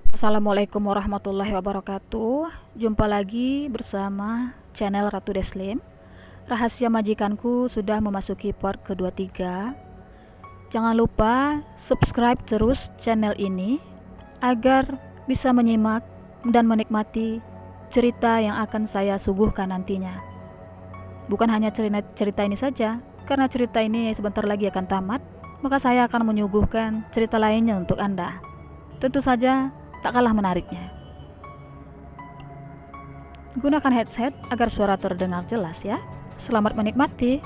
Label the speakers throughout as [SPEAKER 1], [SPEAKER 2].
[SPEAKER 1] Assalamualaikum warahmatullahi wabarakatuh. Jumpa lagi bersama channel Ratu Deslim. Rahasia majikanku sudah memasuki part ke-23. Jangan lupa subscribe terus channel ini agar bisa menyimak dan menikmati cerita yang akan saya suguhkan nantinya. Bukan hanya cerita ini saja, karena cerita ini sebentar lagi akan tamat, maka saya akan menyuguhkan cerita lainnya untuk Anda. Tentu saja tak kalah menariknya. Gunakan headset agar suara terdengar jelas ya. Selamat menikmati.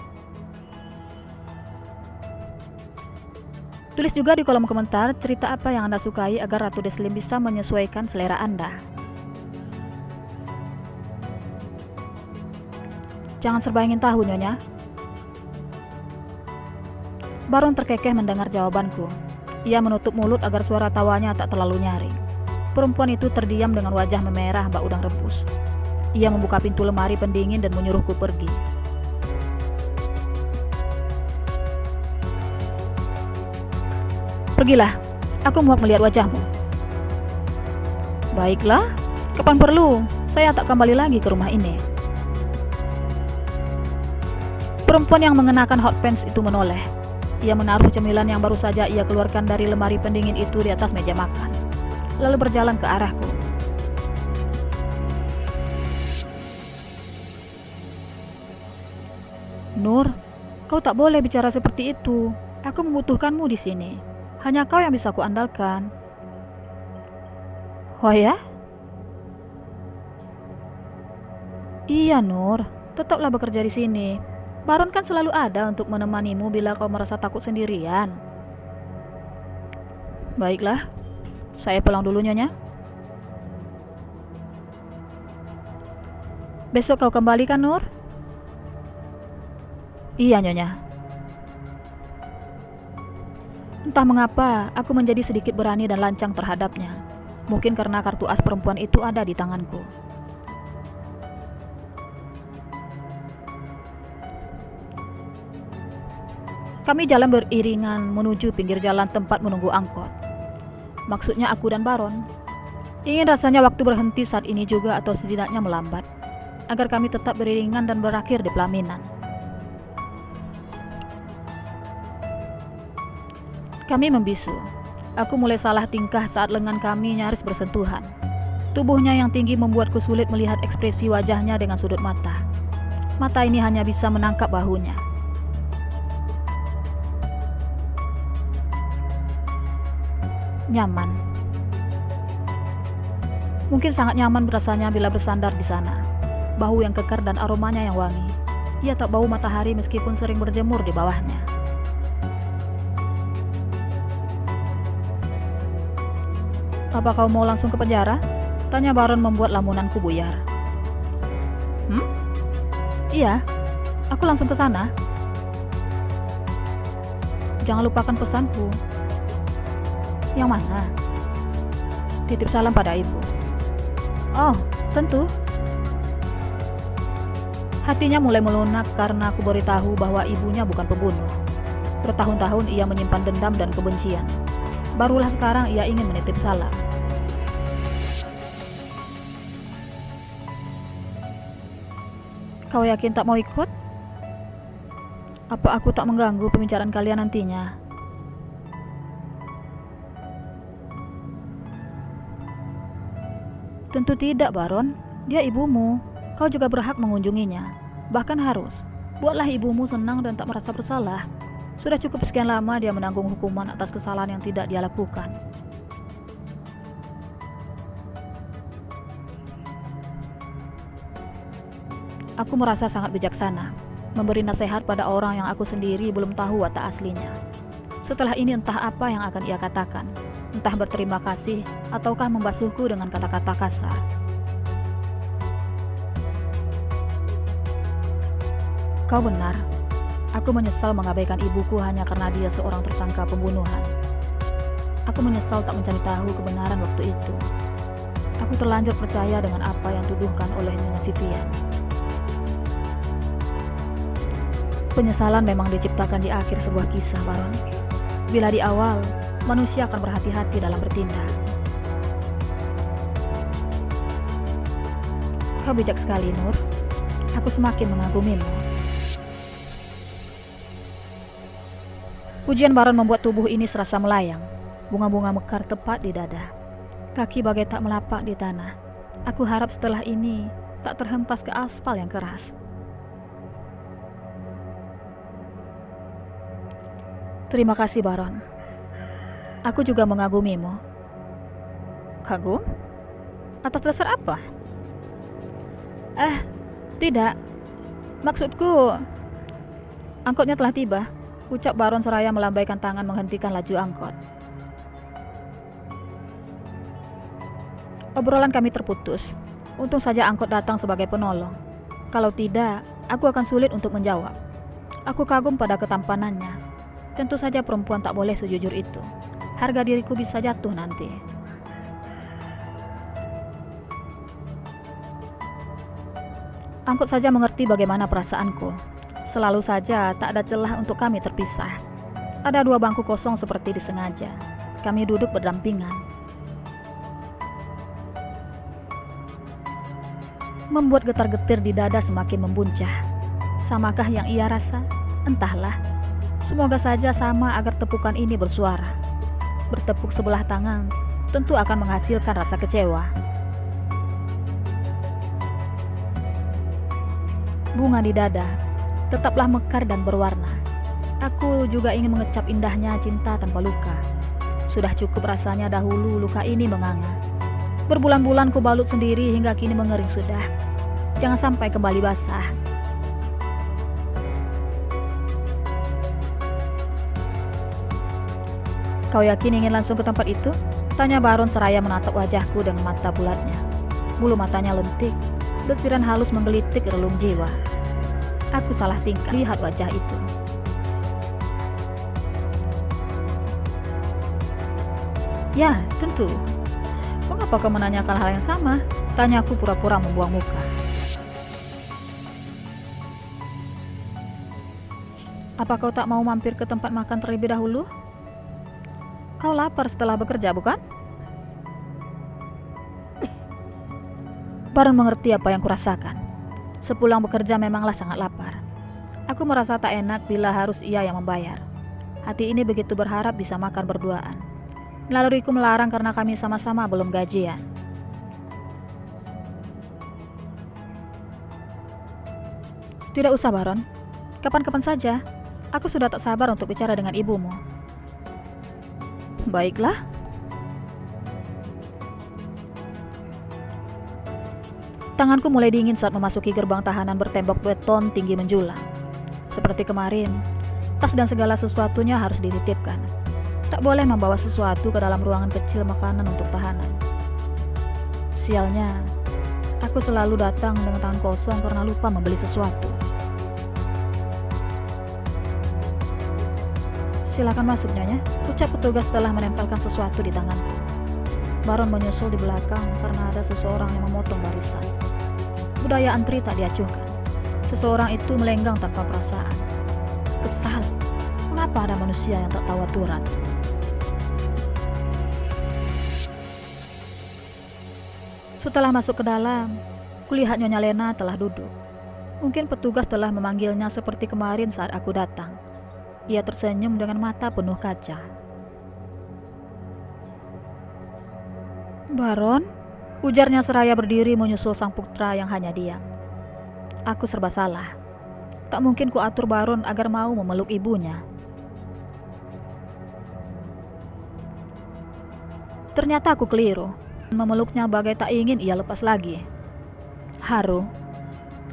[SPEAKER 1] Tulis juga di kolom komentar cerita apa yang Anda sukai agar Ratu Deslim bisa menyesuaikan selera Anda. Jangan serba ingin tahu, Nyonya. Baron terkekeh mendengar jawabanku. Ia menutup mulut agar suara tawanya tak terlalu nyaring. Perempuan itu terdiam dengan wajah memerah bak udang rebus. Ia membuka pintu lemari pendingin dan menyuruhku pergi. Pergilah, aku muak melihat wajahmu. Baiklah, kapan perlu, saya tak kembali lagi ke rumah ini. Perempuan yang mengenakan hot pants itu menoleh. Ia menaruh cemilan yang baru saja ia keluarkan dari lemari pendingin itu di atas meja makan, lalu berjalan ke arahku. Nur, kau tak boleh bicara seperti itu. Aku membutuhkanmu di sini. Hanya kau yang bisa kuandalkan. Oh ya? Iya Nur, tetaplah bekerja di sini. Baron kan selalu ada untuk menemanimu bila kau merasa takut sendirian. Baiklah, saya pulang dulu Nyonya. Besok kau kembali kan Nur? Iya Nyonya. Entah mengapa aku menjadi sedikit berani dan lancang terhadapnya. Mungkin karena kartu as perempuan itu ada di tanganku. Kami jalan beriringan menuju pinggir jalan tempat menunggu angkot. Maksudnya aku dan Baron. Ingin rasanya waktu berhenti saat ini juga atau setidaknya melambat, agar kami tetap beriringan dan berakhir di pelaminan. Kami membisu. Aku mulai salah tingkah saat lengan kami nyaris bersentuhan. Tubuhnya yang tinggi membuatku sulit melihat ekspresi wajahnya dengan sudut mata. Mata ini hanya bisa menangkap bahunya. Nyaman. Mungkin sangat nyaman rasanya bila bersandar di sana. Bahu yang kekar dan aromanya yang wangi. Ia tak bau matahari meskipun sering berjemur di bawahnya. Apa kau mau langsung ke penjara? Tanya Baron membuat lamunanku buyar. Iya, aku langsung ke sana. Jangan lupakan pesanku. Yang mana? Titip salam pada ibu. Oh, tentu. Hatinya mulai melunak karena aku beritahu bahwa ibunya bukan pembunuh. Bertahun-tahun ia menyimpan dendam dan kebencian. Barulah sekarang ia ingin menitip salam. Kau yakin tak mau ikut? Apa aku tak mengganggu pembicaraan kalian nantinya? Tentu tidak, Baron. Dia ibumu. Kau juga berhak mengunjunginya. Bahkan harus. Buatlah ibumu senang dan tak merasa bersalah. Sudah cukup sekian lama dia menanggung hukuman atas kesalahan yang tidak dia lakukan. Aku merasa sangat bijaksana. Memberi nasihat pada orang yang aku sendiri belum tahu watak aslinya. Setelah ini entah apa yang akan ia katakan. Entah berterima kasih ataukah membasuhku dengan kata-kata kasar. Kau benar. Aku menyesal mengabaikan ibuku hanya karena dia seorang tersangka pembunuhan. Aku menyesal tak mencari tahu kebenaran waktu itu. Aku terlanjur percaya dengan apa yang tuduhkan oleh Nyonya Vivian. Penyesalan memang diciptakan di akhir sebuah kisah, Baron. Bila di awal, manusia akan berhati-hati dalam bertindak. Kau bijak sekali, Nur. Aku semakin mengagumimu. Pujian Baron membuat tubuh ini serasa melayang. Bunga-bunga mekar tepat di dada. Kaki bagai tak melapak di tanah. Aku harap setelah ini tak terhempas ke aspal yang keras. Terima kasih, Baron. Aku juga mengagumimu. Kagum? Atas dasar apa? Tidak. Maksudku, angkotnya telah tiba, ucap Baron seraya melambaikan tangan menghentikan laju angkot. Obrolan kami terputus. Untung saja angkot datang sebagai penolong. Kalau tidak, aku akan sulit untuk menjawab. Aku kagum pada ketampanannya. Tentu saja perempuan tak boleh sejujur itu. Harga diriku bisa jatuh nanti. Angkot saja mengerti bagaimana perasaanku. Selalu saja tak ada celah untuk kami terpisah. Ada 2 bangku kosong seperti disengaja. Kami duduk berdampingan. Membuat getar-getir di dada semakin membuncah. Samakah yang ia rasa? Entahlah. Semoga saja sama agar tepukan ini bersuara. Bertepuk sebelah tangan tentu akan menghasilkan rasa kecewa. Bunga di dada tetaplah mekar dan berwarna. Aku juga ingin mengecap indahnya cinta tanpa luka. Sudah cukup rasanya dahulu luka ini menganga. Berbulan-bulan ku balut sendiri hingga kini mengering sudah. Jangan sampai kembali basah. Kau yakin ingin langsung ke tempat itu? Tanya Baron seraya menatap wajahku dengan mata bulatnya. Bulu matanya lentik. Desiran halus menggelitik relung jiwa. Aku salah tingkah lihat wajah itu. Ya, tentu. Mengapa kau menanyakan hal yang sama? Tanyaku pura-pura membuang muka. Apa kau tak mau mampir ke tempat makan terlebih dahulu? Kau lapar setelah bekerja, bukan? Baron mengerti apa yang kurasakan. Sepulang bekerja memanglah sangat lapar. Aku merasa tak enak bila harus ia yang membayar. Hati ini begitu berharap bisa makan berduaan. Naluriku melarang karena kami sama-sama belum gajian. Tidak usah, Baron. Kapan-kapan saja. Aku sudah tak sabar untuk bicara dengan ibumu. Baiklah. Tanganku mulai dingin saat memasuki gerbang tahanan bertembok beton tinggi menjulang. Seperti kemarin, tas dan segala sesuatunya harus dititipkan. Tak boleh membawa sesuatu ke dalam ruangan kecil makanan untuk tahanan. Sialnya, aku selalu datang dengan tangan kosong karena lupa membeli sesuatu. Silakan masuk, Nyonya, ucap petugas setelah menempelkan sesuatu di tanganku. Baron menyusul di belakang karena ada seseorang yang memotong barisan. Budaya antri tak diacuhkan. Seseorang itu melenggang tanpa perasaan. Kesal. Mengapa ada manusia yang tak tahu aturan? Setelah masuk ke dalam, kulihat Nyonya Lena telah duduk. Mungkin petugas telah memanggilnya seperti kemarin saat aku datang. Ia tersenyum dengan mata penuh kaca. Baron, ujarnya seraya berdiri menyusul sang putra yang hanya diam. Aku serba salah. Tak mungkin ku atur Baron agar mau memeluk ibunya. Ternyata aku keliru. Memeluknya bagai tak ingin ia lepas lagi. Haru.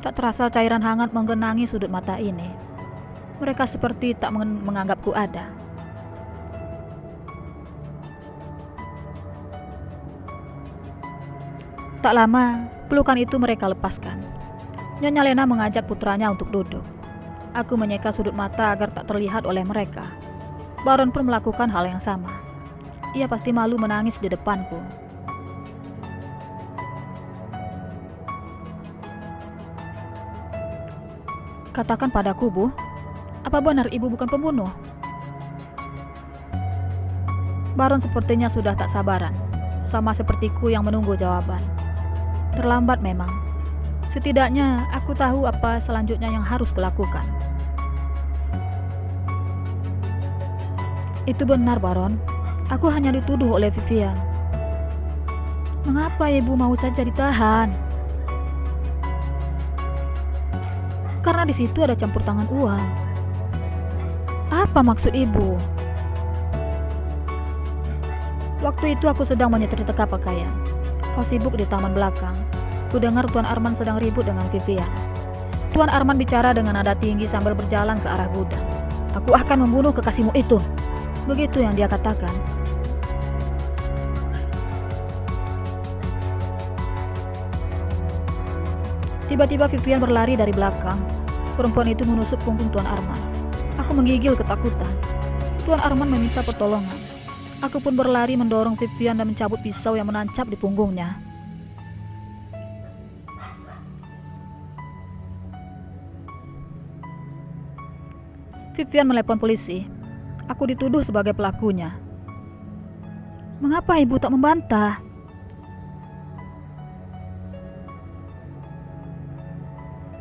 [SPEAKER 1] Tak terasa cairan hangat menggenangi sudut mata ini. Mereka seperti tak menganggapku ada. Tak lama, pelukan itu mereka lepaskan. Nyonya Lena mengajak putranya untuk duduk. Aku menyeka sudut mata agar tak terlihat oleh mereka. Baron pun melakukan hal yang sama. Ia pasti malu menangis di depanku. Katakan padaku, Bu, apa benar ibu bukan pembunuh? Baron sepertinya sudah tak sabaran, sama sepertiku yang menunggu jawaban. Terlambat memang. Setidaknya aku tahu apa selanjutnya yang harus kulakukan. Itu benar, Baron. Aku hanya dituduh oleh Vivian. Mengapa ibu mau saja ditahan? Karena di situ ada campur tangan uang. Apa maksud ibu? Waktu itu aku sedang menyetrika pakaian. Kau sibuk di taman belakang. Kudengar Tuan Arman sedang ribut dengan Vivian. Tuan Arman bicara dengan nada tinggi sambil berjalan ke arah gudang. Aku akan membunuh kekasihmu itu. Begitu yang dia katakan. Tiba-tiba Vivian berlari dari belakang. Perempuan itu menusuk punggung Tuan Arman. Aku menggigil ketakutan. Tuan Arman meminta pertolongan. Aku pun berlari mendorong Vivian dan mencabut pisau yang menancap di punggungnya. Vivian menelepon polisi. Aku dituduh sebagai pelakunya. Mengapa ibu tak membantah?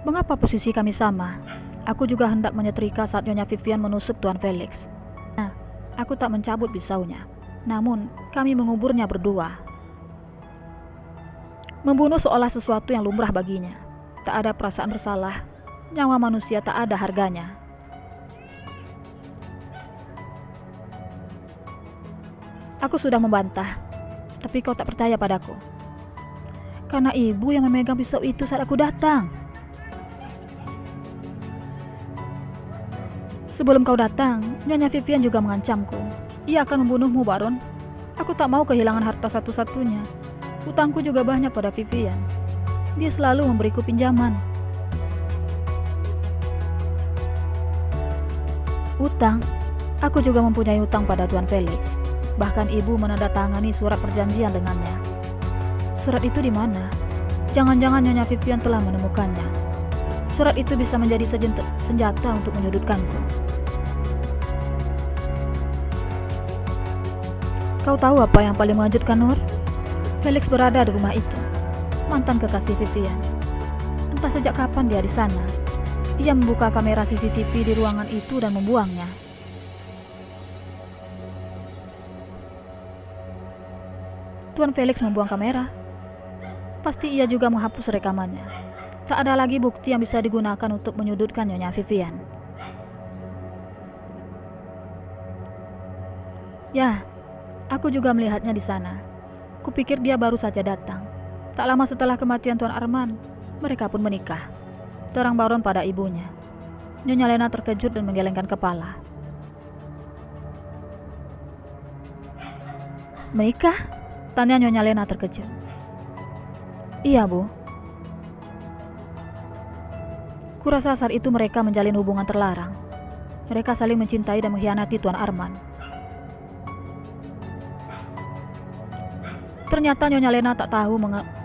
[SPEAKER 1] Mengapa posisi kami sama? Aku juga hendak menyetrika saat Nyonya Vivian menusuk Tuan Felix. Nah, aku tak mencabut pisaunya. Namun, kami menguburnya berdua. Membunuh seolah sesuatu yang lumrah baginya. Tak ada perasaan bersalah. Nyawa manusia tak ada harganya. Aku sudah membantah, tapi kau tak percaya padaku. Karena ibu yang memegang pisau itu saat aku datang. Sebelum kau datang, Nyonya Vivian juga mengancamku. Ia akan membunuhmu, Baron. Aku tak mau kehilangan harta satu-satunya. Utangku juga banyak pada Vivian. Dia selalu memberiku pinjaman. Utang? Aku juga mempunyai utang pada Tuan Felix. Bahkan ibu menandatangani surat perjanjian dengannya. Surat itu di mana? Jangan-jangan Nyonya Vivian telah menemukannya. Surat itu bisa menjadi senjata untuk menyudutkanku. Kau tahu apa yang paling mengejutkan, Nur? Felix berada di rumah itu. Mantan kekasih Vivian. Entah sejak kapan dia di sana. Ia membuka kamera CCTV di ruangan itu dan membuangnya. Tuan Felix membuang kamera. Pasti ia juga menghapus rekamannya. Tak ada lagi bukti yang bisa digunakan untuk menyudutkan Nyonya Vivian. Ya, aku juga melihatnya di sana. Kupikir dia baru saja datang. Tak lama setelah kematian Tuan Arman, mereka pun menikah. Terang Baron pada ibunya. Nyonya Lena terkejut dan menggelengkan kepala. Menikah? Tanya Nyonya Lena terkejut. Iya, Bu. Kurasa saat itu mereka menjalin hubungan terlarang. Mereka saling mencintai dan mengkhianati Tuan Arman. Ternyata Nyonya Lena tak tahu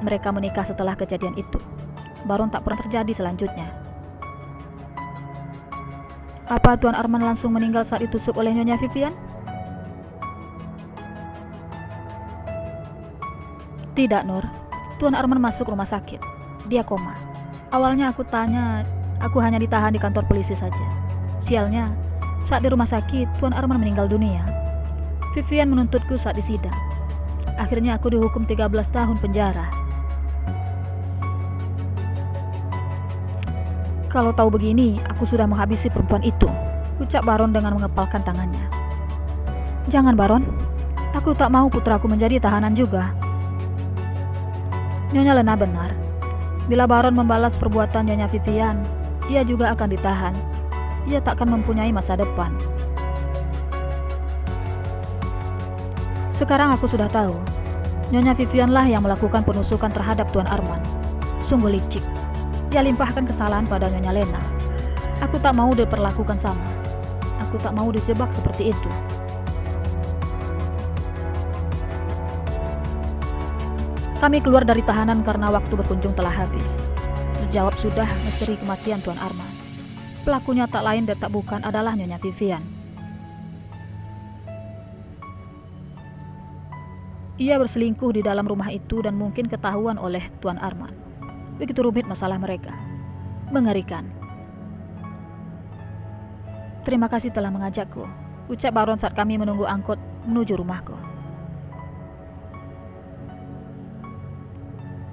[SPEAKER 1] mereka menikah setelah kejadian itu. Baron tak pernah terjadi selanjutnya. Apa Tuan Arman langsung meninggal saat ditusuk oleh Nyonya Vivian? Tidak, Nur. Tuan Arman masuk rumah sakit. Dia koma. Awalnya aku hanya ditahan di kantor polisi saja. Sialnya, saat di rumah sakit, Tuan Arman meninggal dunia. Vivian menuntutku saat disidang. Akhirnya aku dihukum 13 tahun penjara. Kalau tahu begini, aku sudah menghabisi perempuan itu, ucap Baron dengan mengepalkan tangannya. Jangan, Baron. Aku tak mau putraku menjadi tahanan juga. Nyonya Lena benar. Bila Baron membalas perbuatan Nyonya Vivian, ia juga akan ditahan. Ia tak akan mempunyai masa depan. Sekarang aku sudah tahu. Nyonya Vivian lah yang melakukan penusukan terhadap Tuan Arman. Sungguh licik. Dia limpahkan kesalahan pada Nyonya Lena. Aku tak mau diperlakukan sama. Aku tak mau dijebak seperti itu. Kami keluar dari tahanan karena waktu berkunjung telah habis. Terjawab sudah misteri kematian Tuan Arman. Pelakunya tak lain dan tak bukan adalah Nyonya Vivian. Ia berselingkuh di dalam rumah itu dan mungkin ketahuan oleh Tuan Arman. Begitu rumit masalah mereka. Mengerikan. Terima kasih telah mengajakku, ucap Baron saat kami menunggu angkot menuju rumahku.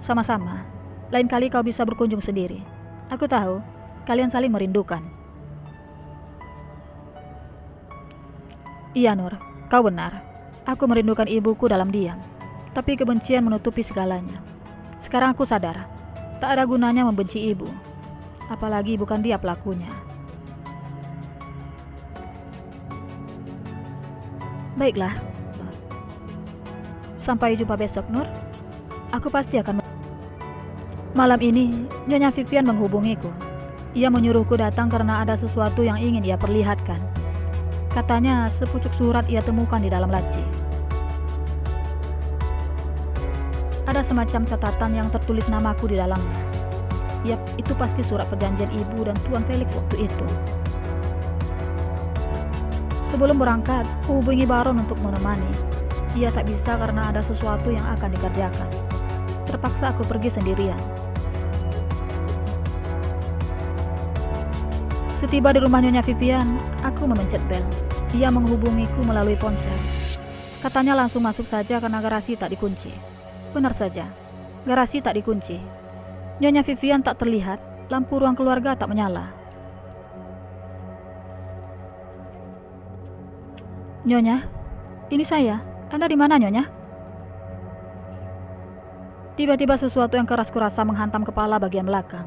[SPEAKER 1] Sama-sama. Lain kali kau bisa berkunjung sendiri. Aku tahu, kalian saling merindukan. Iya Nur, kau benar. Aku merindukan ibuku dalam diam. Tapi kebencian menutupi segalanya. Sekarang aku sadar, tak ada gunanya membenci ibu. Apalagi bukan dia pelakunya. Baiklah. Sampai jumpa besok, Nur. Aku pasti akan... Malam ini, Nyonya Vivian menghubungiku. Ia menyuruhku datang karena ada sesuatu yang ingin ia perlihatkan. Katanya sepucuk surat ia temukan di dalam laci. Ada semacam catatan yang tertulis namaku di dalamnya. Yap, itu pasti surat perjanjian ibu dan Tuan Felix waktu itu. Sebelum berangkat, kuhubungi Baron untuk menemani. Ia tak bisa karena ada sesuatu yang akan dikerjakan. Terpaksa aku pergi sendirian. Setiba di rumah Nyonya Vivian, aku memencet bel. Ia menghubungiku melalui ponsel. Katanya langsung masuk saja karena garasi tak dikunci. Benar saja, garasi tak dikunci. Nyonya Vivian tak terlihat, lampu ruang keluarga tak menyala. Nyonya, ini saya. Anda di mana, Nyonya? Tiba-tiba sesuatu yang keras kurasa menghantam kepala bagian belakang.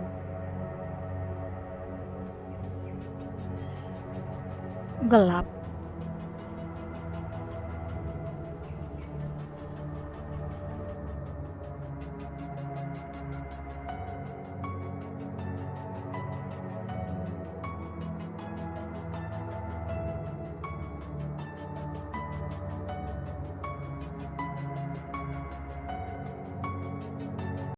[SPEAKER 1] Gelap.